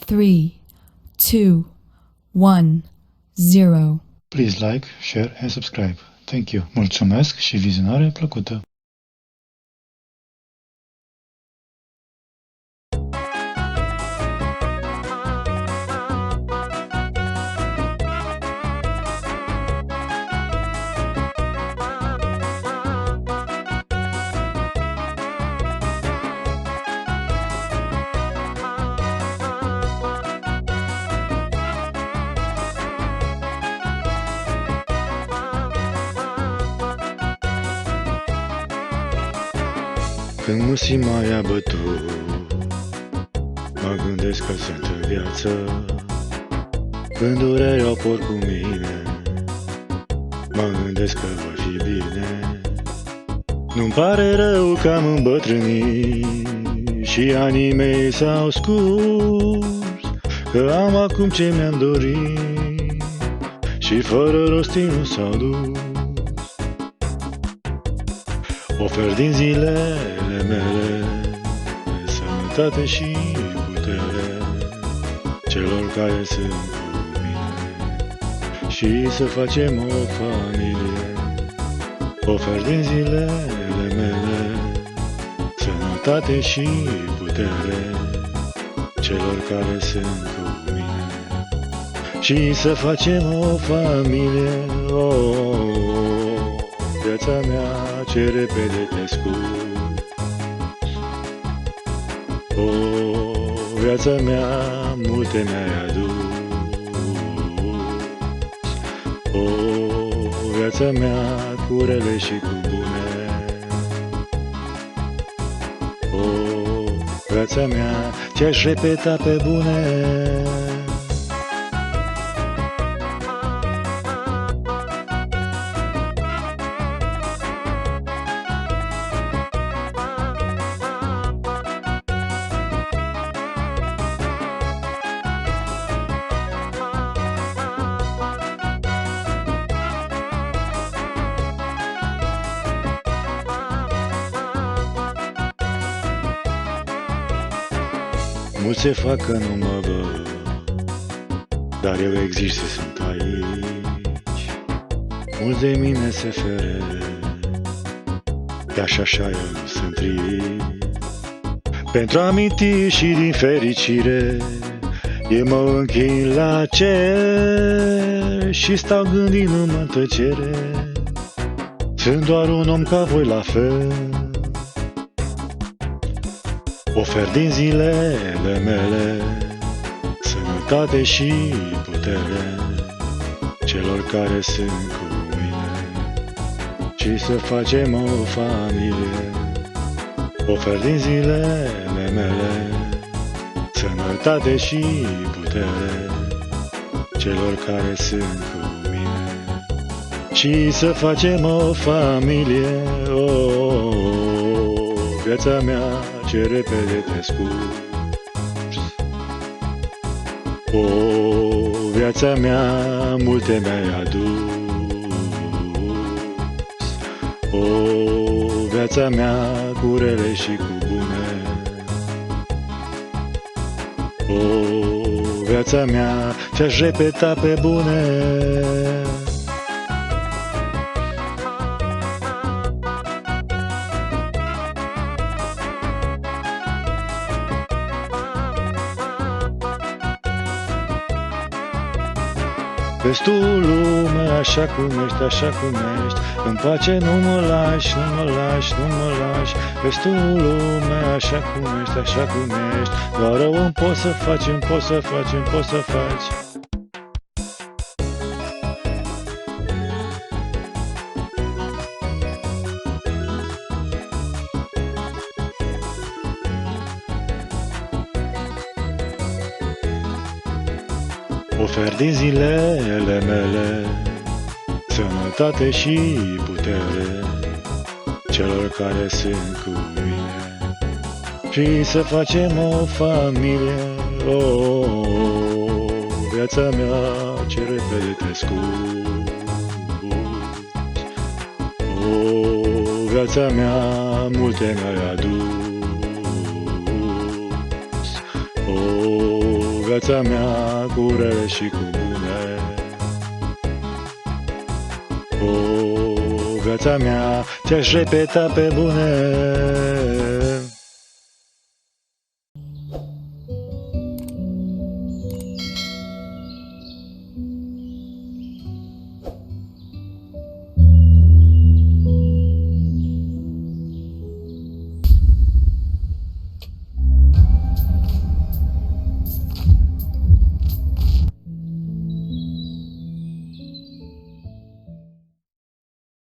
3, 2, 1, 0. Please like, share and subscribe. Thank you. Mulțumesc și vizionare plăcută. Când musima i-a bătut, mă gândesc că sunt în viață. Când durerea o port cu mine, mă gândesc că voi fi bine. Nu-mi pare rău că am îmbătrânit și anii mei s-au scurs, că am acum ce mi-am dorit și fără rost nu s-au dus. Ofer din zilele mele sănătate și putere celor care sunt cu mine și să facem o familie. Ofer din zilele mele sănătate și putere celor care sunt cu mine și să facem o familie. Viața mea ce repede te scurgi, viața mea multe mi-ai adus, viața mea cu rele și cu bune, viața mea ce-aș repeta pe bune. Mulți se fac că nu mă văd, dar eu exist și sunt aici. Mulți de mine se feresc, că așa eu nu sunt trist. Pentru amintiri și din fericire eu mă închin la cer și stau gândindu-mă în tăcere. Sunt doar un om ca voi la fel. Ofer din zilele mele sănătate și putere celor care sunt cu mine și să facem o familie. Ofer din zilele mele sănătate și putere celor care sunt cu mine și să facem o familie. Viața mea ce repede te scurgi, viața mea multe mi-ai adus, viața mea cu rele și cu bune, viața mea ce-aș repeta pe bune. Vezi tu lume așa cum ești, așa cum ești, în pace nu mă lași, nu mă lași, nu mă lași. Vezi tu lume așa cum ești, așa cum ești, doar rău îmi poți să faci, îmi poți să faci, îmi poți să faci. Ofer din zilele mele sănătate și putere celor care sunt cu mine și să facem o familie. Viața mea ce repede te scurgi, viața mea multe mi-ai adus, viața mea cu rele și cu bune. O, viața mea, ți-aș repeta pe bune.